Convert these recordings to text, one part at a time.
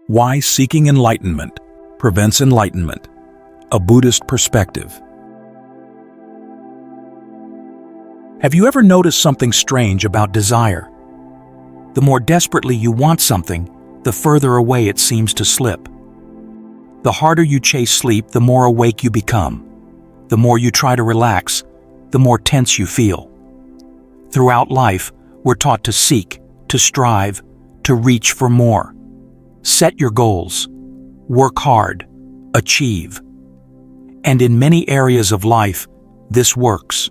Why seeking enlightenment prevents enlightenment. A Buddhist perspective. Have you ever noticed something strange about desire? The more desperately you want something, the further away it seems to slip. The harder you chase sleep, the more awake you become. The more you try to relax, the more tense you feel. Throughout life, we're taught to seek, to strive, to reach for more. Set your goals. Work hard. Achieve. And in many areas of life, this works.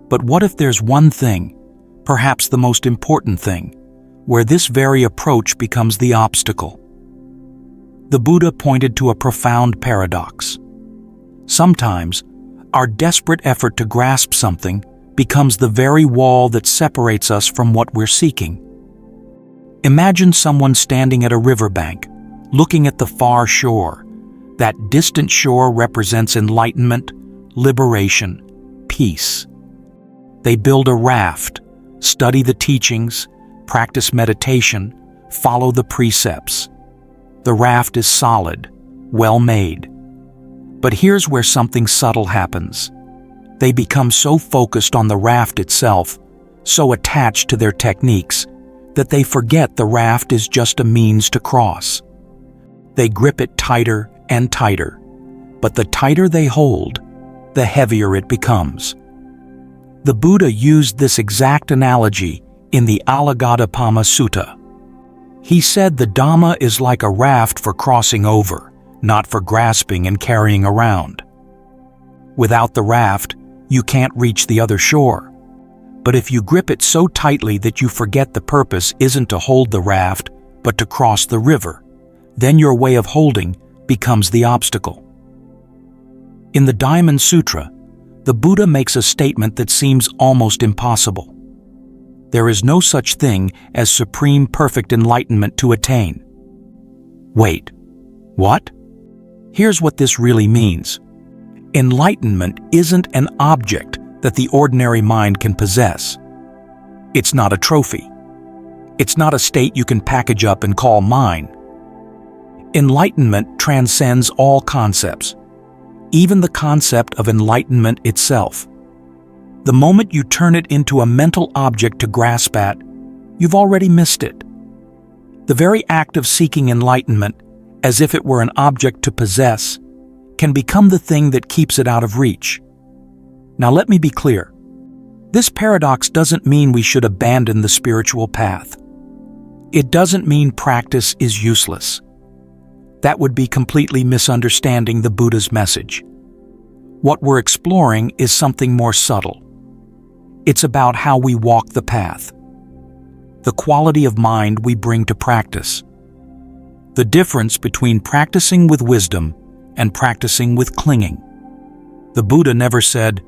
But what if there's one thing, perhaps the most important thing, where this very approach becomes the obstacle? The Buddha pointed to a profound paradox. Sometimes, our desperate effort to grasp something becomes the very wall that separates us from what we're seeking. Imagine someone standing at a riverbank, looking at the far shore. That distant shore represents enlightenment, liberation, peace. They build a raft, study the teachings, practice meditation, follow the precepts. The raft is solid, well made. But here's where something subtle happens. They become so focused on the raft itself, so attached to their techniques, that they forget the raft is just a means to cross. They grip it tighter and tighter, but the tighter they hold, the heavier it becomes. The Buddha used this exact analogy in the Alagadappama Sutta. He said the Dhamma is like a raft for crossing over, not for grasping and carrying around. Without the raft, you can't reach the other shore. But if you grip it so tightly that you forget the purpose isn't to hold the raft, but to cross the river, then your way of holding becomes the obstacle. In the Diamond Sutra, the Buddha makes a statement that seems almost impossible. There is no such thing as supreme perfect enlightenment to attain. Wait, what? Here's what this really means. Enlightenment isn't an object that the ordinary mind can possess. It's not a trophy. It's not a state you can package up and call mine. Enlightenment transcends all concepts, even the concept of enlightenment itself. The moment you turn it into a mental object to grasp at, you've already missed it. The very act of seeking enlightenment, as if it were an object to possess, can become the thing that keeps it out of reach. Now let me be clear. This paradox doesn't mean we should abandon the spiritual path. It doesn't mean practice is useless. That would be completely misunderstanding the Buddha's message. What we're exploring is something more subtle. It's about how we walk the path, the quality of mind we bring to practice, the difference between practicing with wisdom and practicing with clinging. The Buddha never said,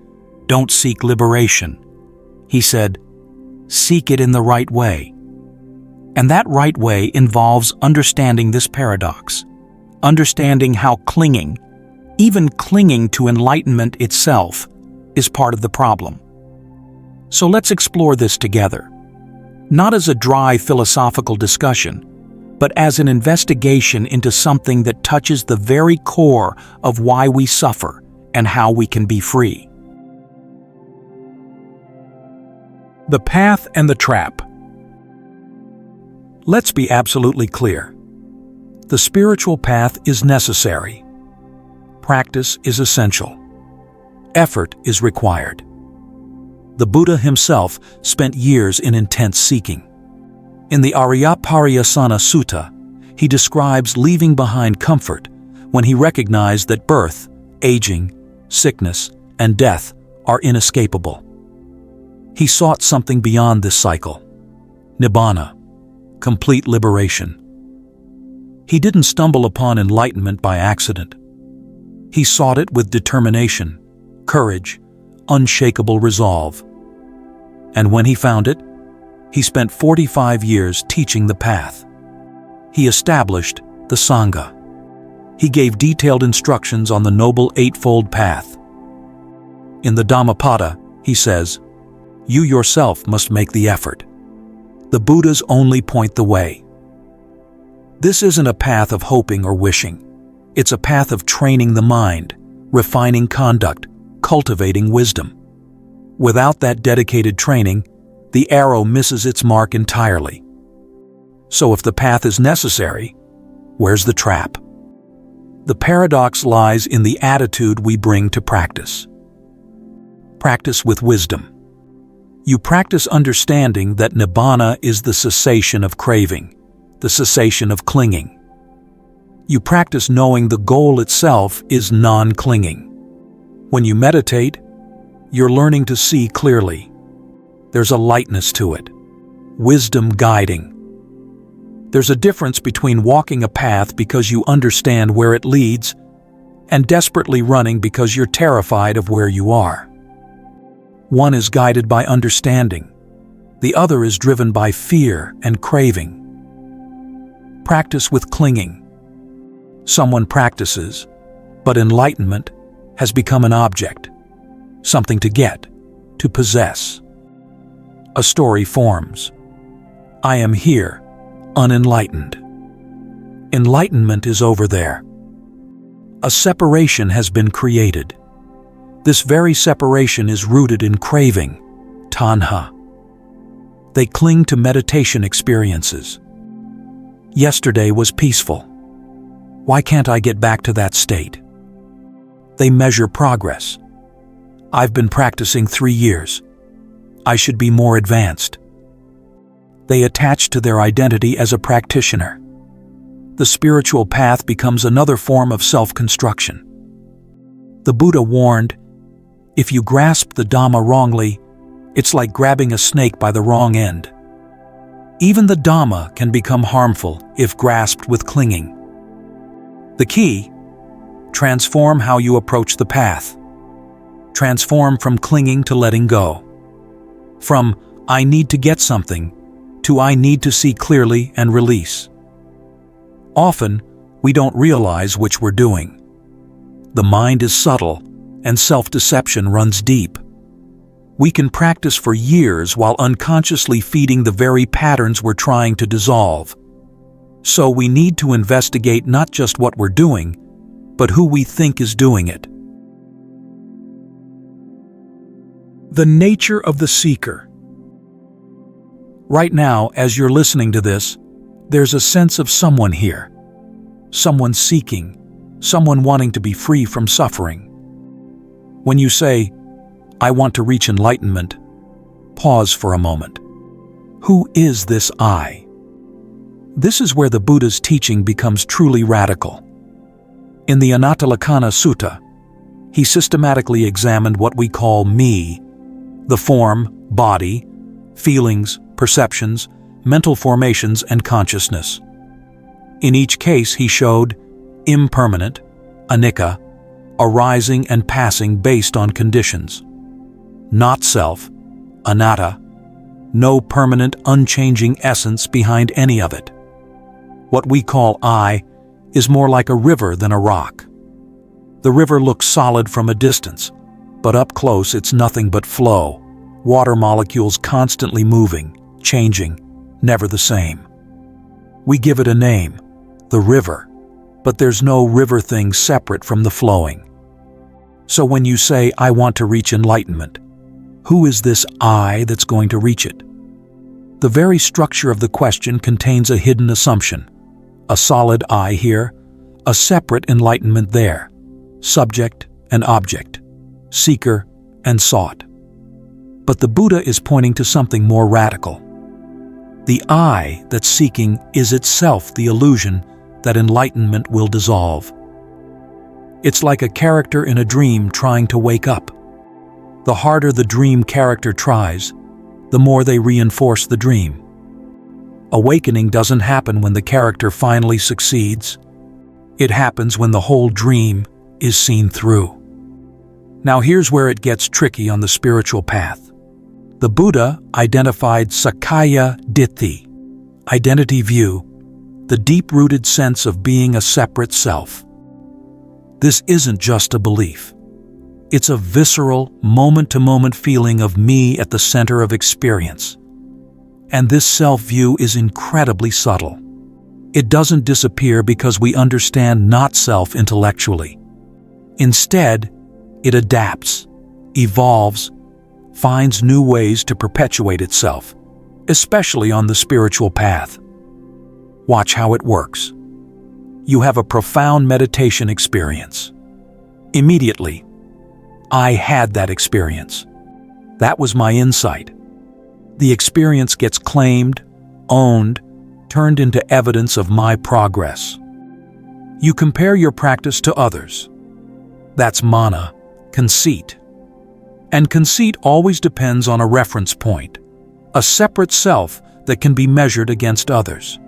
"Don't seek liberation." He said, "Seek it in the right way." And that right way involves understanding this paradox, understanding how clinging, even clinging to enlightenment itself, is part of the problem. So let's explore this together, not as a dry philosophical discussion, but as an investigation into something that touches the very core of why we suffer and how we can be free. The path and the trap. Let's be absolutely clear. The spiritual path is necessary. Practice is essential. Effort is required. The Buddha himself spent years in intense seeking. In the Aryapariyasana Sutta, he describes leaving behind comfort when he recognized that birth, aging, sickness, and death are inescapable. He sought something beyond this cycle, nibbana, complete liberation. He didn't stumble upon enlightenment by accident. He sought it with determination, courage, unshakable resolve. And when he found it, he spent 45 years teaching the path. He established the Sangha. He gave detailed instructions on the Noble Eightfold Path. In the Dhammapada, he says, "You yourself must make the effort. The Buddhas only point the way." This isn't a path of hoping or wishing. It's a path of training the mind, refining conduct, cultivating wisdom. Without that dedicated training, the arrow misses its mark entirely. So if the path is necessary, where's the trap? The paradox lies in the attitude we bring to practice. Practice with wisdom. You practice understanding that nibbana is the cessation of craving, the cessation of clinging. You practice knowing the goal itself is non-clinging. When you meditate, you're learning to see clearly. There's a lightness to it, wisdom guiding. There's a difference between walking a path because you understand where it leads and desperately running because you're terrified of where you are. One is guided by understanding. The other is driven by fear and craving. Practice with clinging. Someone practices, but enlightenment has become an object, something to get, to possess. A story forms. I am here, unenlightened. Enlightenment is over there. A separation has been created. This very separation is rooted in craving, tanha. They cling to meditation experiences. Yesterday was peaceful. Why can't I get back to that state? They measure progress. I've been practicing 3 years. I should be more advanced. They attach to their identity as a practitioner. The spiritual path becomes another form of self-construction. The Buddha warned, if you grasp the Dhamma wrongly, it's like grabbing a snake by the wrong end. Even the Dhamma can become harmful if grasped with clinging. The key: transform how you approach the path. Transform from clinging to letting go. From I need to get something to I need to see clearly and release. Often, we don't realize which we're doing. The mind is subtle, and self-deception runs deep. We can practice for years while unconsciously feeding the very patterns we're trying to dissolve. So we need to investigate not just what we're doing, but who we think is doing it. The nature of the seeker. Right now, as you're listening to this, there's a sense of someone here. Someone seeking, someone wanting to be free from suffering. When you say, I want to reach enlightenment, pause for a moment. Who is this I? This is where the Buddha's teaching becomes truly radical. In the Anatalakkhana Sutta, he systematically examined what we call me, the form, body, feelings, perceptions, mental formations, and consciousness. In each case, he showed impermanent, anicca, arising and passing based on conditions. Not self, anatta, no permanent, unchanging essence behind any of it. What we call I is more like a river than a rock. The river looks solid from a distance, but up close it's nothing but flow, water molecules constantly moving, changing, never the same. We give it a name, the river, but there's no river thing separate from the flowing. So when you say, I want to reach enlightenment, who is this I that's going to reach it? The very structure of the question contains a hidden assumption. A solid I here, a separate enlightenment there, subject and object, seeker and sought. But the Buddha is pointing to something more radical. The I that's seeking is itself the illusion that enlightenment will dissolve. It's like a character in a dream trying to wake up. The harder the dream character tries, the more they reinforce the dream. Awakening doesn't happen when the character finally succeeds. It happens when the whole dream is seen through. Now here's where it gets tricky on the spiritual path. The Buddha identified Sakkaya Ditthi, identity view, the deep-rooted sense of being a separate self. This isn't just a belief. It's a visceral, moment-to-moment feeling of me at the center of experience. And this self-view is incredibly subtle. It doesn't disappear because we understand not-self intellectually. Instead, it adapts, evolves, finds new ways to perpetuate itself, especially on the spiritual path. Watch how it works. You have a profound meditation experience. Immediately, I had that experience. That was my insight. The experience gets claimed, owned, turned into evidence of my progress. You compare your practice to others. That's mana, conceit. And conceit always depends on a reference point, a separate self that can be measured against others.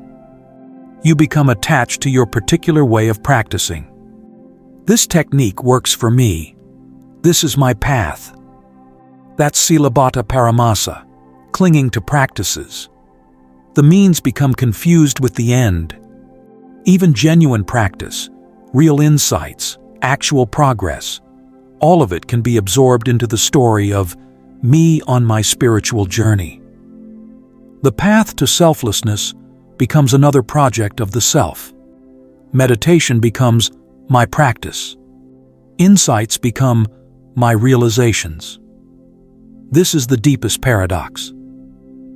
You become attached to your particular way of practicing. This technique works for me. This is my path. That's Silabbata Paramasa, clinging to practices. The means become confused with the end. Even genuine practice, real insights, actual progress, all of it can be absorbed into the story of me on my spiritual journey. The path to selflessness becomes another project of the self. Meditation becomes my practice. Insights become my realizations. This is the deepest paradox.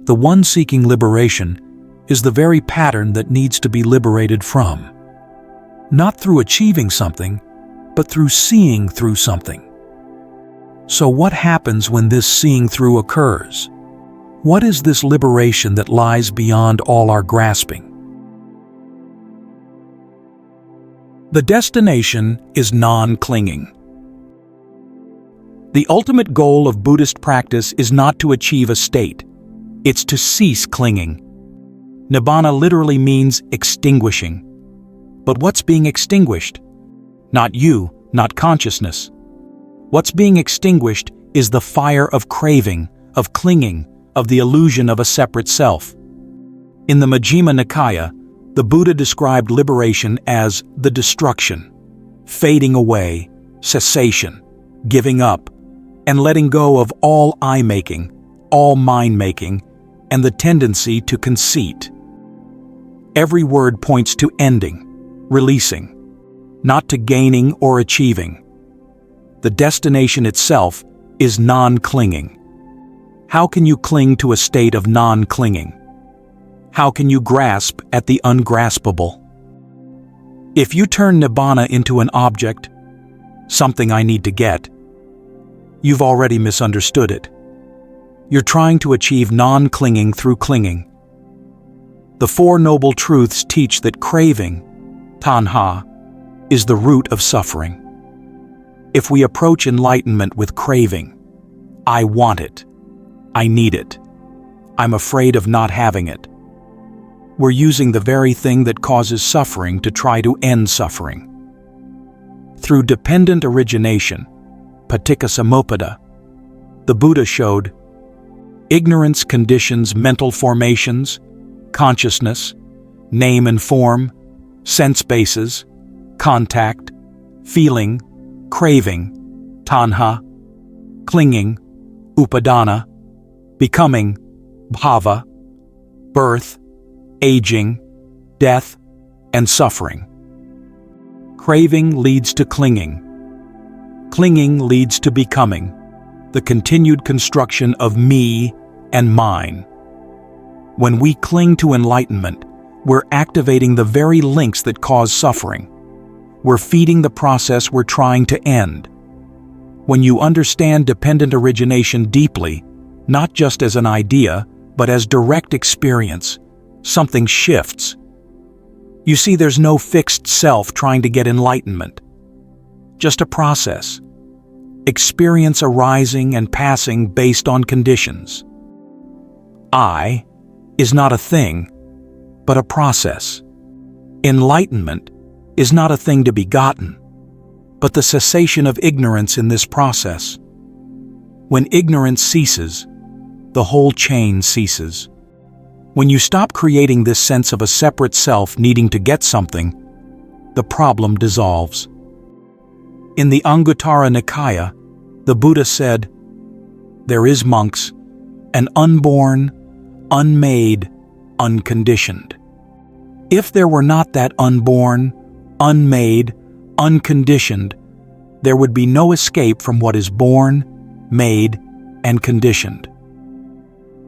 The one seeking liberation is the very pattern that needs to be liberated from. Not through achieving something, but through seeing through something. So what happens when this seeing through occurs? What is this liberation that lies beyond all our grasping? The destination is non-clinging. The ultimate goal of Buddhist practice is not to achieve a state. It's to cease clinging. Nibbana literally means extinguishing. But what's being extinguished? Not you, not consciousness. What's being extinguished is the fire of craving, of clinging, of the illusion of a separate self. In the Majjhima Nikaya, the Buddha described liberation as the destruction, fading away, cessation, giving up, and letting go of all I-making, all mind-making, and the tendency to conceit. Every word points to ending, releasing, not to gaining or achieving. The destination itself is non-clinging. How can you cling to a state of non-clinging? How can you grasp at the ungraspable? If you turn Nibbana into an object, something I need to get, you've already misunderstood it. You're trying to achieve non-clinging through clinging. The Four Noble Truths teach that craving, tanha, is the root of suffering. If we approach enlightenment with craving, I want it, I need it, I'm afraid of not having it, we're using the very thing that causes suffering to try to end suffering. Through dependent origination, paticca-samuppada, the Buddha showed ignorance conditions mental formations, consciousness, name and form, sense bases, contact, feeling, craving, tanha, clinging, upadana, becoming, bhava, birth, aging, death, and suffering. Craving leads to clinging. Clinging leads to becoming, the continued construction of me and mine. When we cling to enlightenment, we're activating the very links that cause suffering. We're feeding the process we're trying to end. When you understand dependent origination deeply, not just as an idea, but as direct experience, something shifts. You see, there's no fixed self trying to get enlightenment. Just a process. Experience arising and passing based on conditions. I is not a thing, but a process. Enlightenment is not a thing to be gotten, but the cessation of ignorance in this process. When ignorance ceases, the whole chain ceases. When you stop creating this sense of a separate self needing to get something, the problem dissolves. In the Anguttara Nikaya, the Buddha said, "There is, monks, an unborn, unmade, unconditioned." If there were not that unborn, unmade, unconditioned, there would be no escape from what is born, made, and conditioned.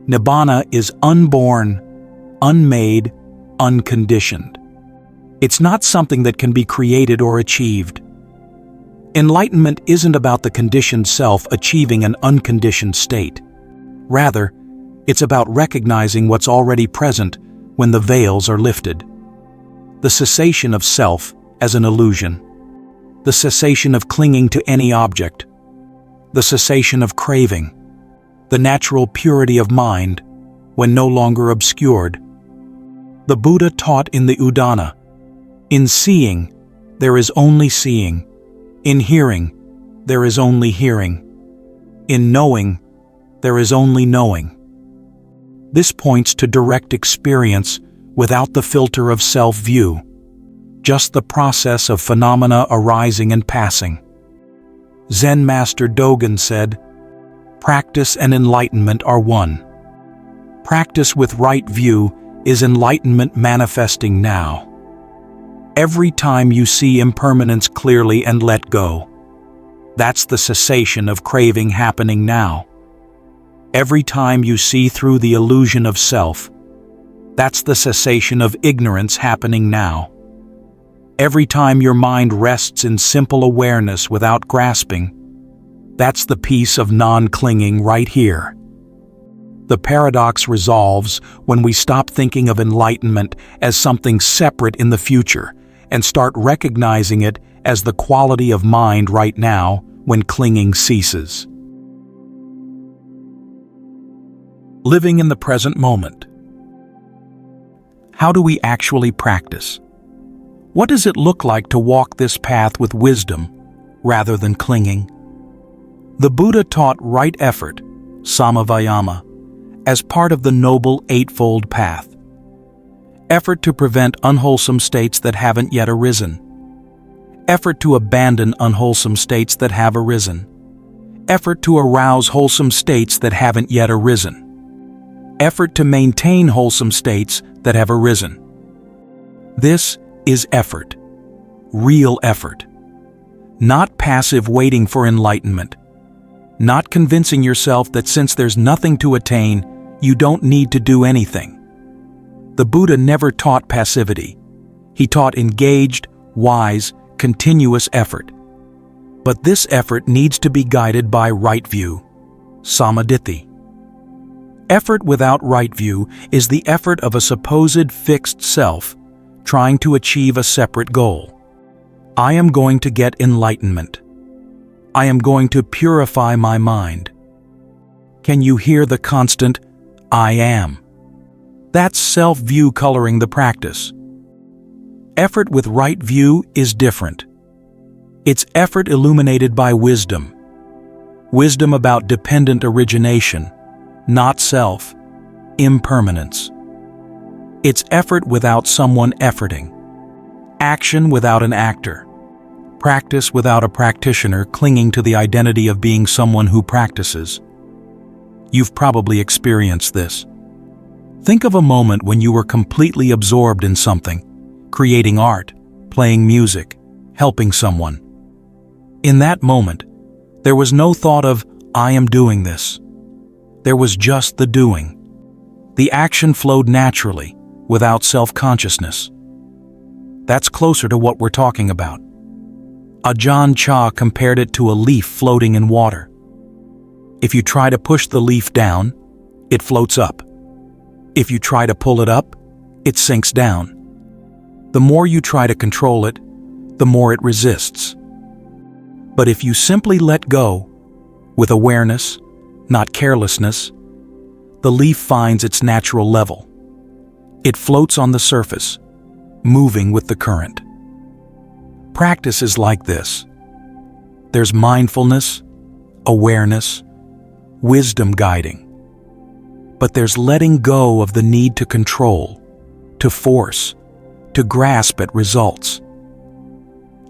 Nibbana is unborn, unmade, unconditioned. It's not something that can be created or achieved. Enlightenment isn't about the conditioned self achieving an unconditioned state. Rather, it's about recognizing what's already present when the veils are lifted. The cessation of self as an illusion. The cessation of clinging to any object. The cessation of craving. The natural purity of mind when no longer obscured. The Buddha taught in the Udana, in seeing, there is only seeing. In hearing, there is only hearing. In knowing, there is only knowing. This points to direct experience without the filter of self-view, just the process of phenomena arising and passing. Zen Master Dogen said, "Practice and enlightenment are one. Practice with right view is enlightenment manifesting now. Every time you see impermanence clearly and let go, that's the cessation of craving happening now. Every time you see through the illusion of self, that's the cessation of ignorance happening now. Every time your mind rests in simple awareness without grasping, that's the peace of non-clinging right here." The paradox resolves when we stop thinking of enlightenment as something separate in the future and start recognizing it as the quality of mind right now when clinging ceases. Living in the present moment. How do we actually practice? What does it look like to walk this path with wisdom rather than clinging? The Buddha taught right effort, samavayama, as part of the Noble Eightfold Path. Effort to prevent unwholesome states that haven't yet arisen. Effort to abandon unwholesome states that have arisen. Effort to arouse wholesome states that haven't yet arisen. Effort to maintain wholesome states that have arisen. This is effort, real effort. Not passive waiting for enlightenment. Not convincing yourself that since there's nothing to attain, you don't need to do anything. The Buddha never taught passivity. He taught engaged, wise, continuous effort. But this effort needs to be guided by right view, samadhi. Effort without right view is the effort of a supposed fixed self trying to achieve a separate goal. I am going to get enlightenment. I am going to purify my mind. Can you hear the constant, I am? That's self-view coloring the practice. Effort with right view is different. It's effort illuminated by wisdom. Wisdom about dependent origination, not self, impermanence. It's effort without someone efforting. Action without an actor. Practice without a practitioner clinging to the identity of being someone who practices. You've probably experienced this. Think of a moment when you were completely absorbed in something, creating art, playing music, helping someone. In that moment, there was no thought of, I am doing this. There was just the doing. The action flowed naturally, without self-consciousness. That's closer to what we're talking about. Ajahn Chah compared it to a leaf floating in water. If you try to push the leaf down, it floats up. If you try to pull it up, it sinks down. The more you try to control it, the more it resists. But if you simply let go, with awareness, not carelessness, the leaf finds its natural level. It floats on the surface, moving with the current. Practice is like this. There's mindfulness, awareness, wisdom guiding. But there's letting go of the need to control, to force, to grasp at results.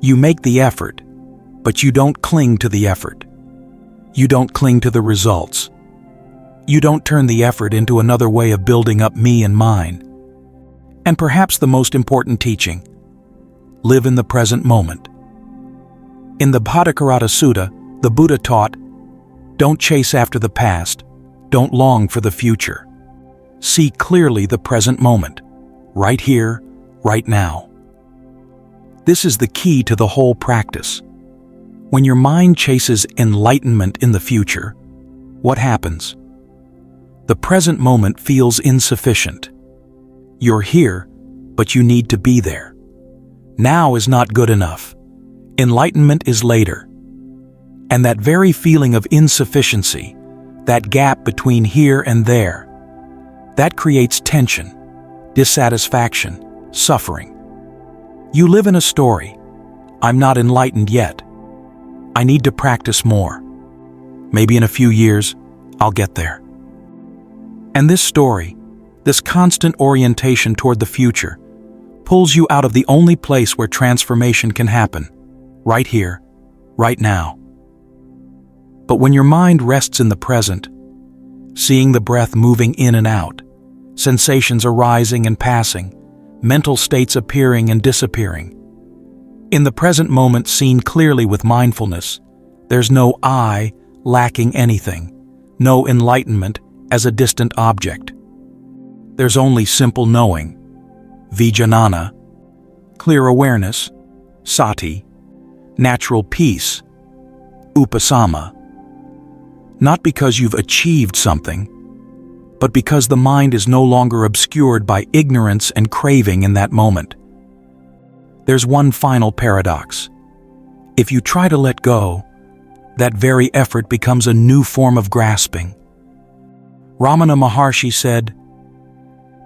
You make the effort, but you don't cling to the effort. You don't cling to the results. You don't turn the effort into another way of building up me and mine. And perhaps the most important teaching: live in the present moment. In the Bhattakaratta Sutta, the Buddha taught, don't chase after the past, don't long for the future. See clearly the present moment, right here, right now. This is the key to the whole practice. When your mind chases enlightenment in the future, what happens? The present moment feels insufficient. You're here, but you need to be there. Now is not good enough. Enlightenment is later. And that very feeling of insufficiency, that gap between here and there, that creates tension, dissatisfaction, suffering. You live in a story. I'm not enlightened yet. I need to practice more. Maybe in a few years, I'll get there. And this story, this constant orientation toward the future, pulls you out of the only place where transformation can happen, right here, right now. But when your mind rests in the present, seeing the breath moving in and out, sensations arising and passing, mental states appearing and disappearing, in the present moment seen clearly with mindfulness, there's no I lacking anything, no enlightenment as a distant object. There's only simple knowing, vijnana, clear awareness, sati, natural peace, upasama. Not because you've achieved something, but because the mind is no longer obscured by ignorance and craving in that moment. There's one final paradox. If you try to let go, that very effort becomes a new form of grasping. Ramana Maharshi said,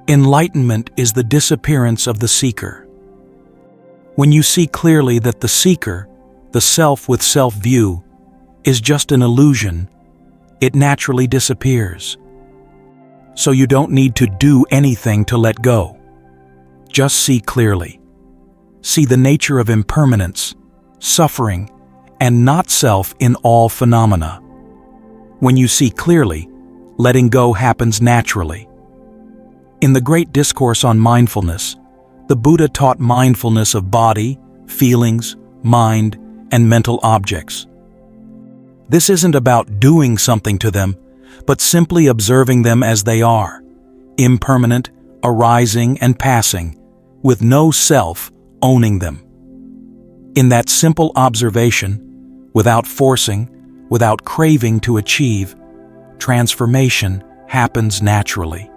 enlightenment is the disappearance of the seeker. When you see clearly that the seeker, the self with self-view, is just an illusion, it naturally disappears. So you don't need to do anything to let go. Just see clearly. See the nature of impermanence, suffering, and not self in all phenomena. When you see clearly, letting go happens naturally. In the great discourse on mindfulness, the Buddha taught mindfulness of body, feelings, mind, and mental objects. This isn't about doing something to them, but simply observing them as they are, impermanent, arising and passing, with no self owning them. In that simple observation, without forcing, without craving to achieve, transformation happens naturally.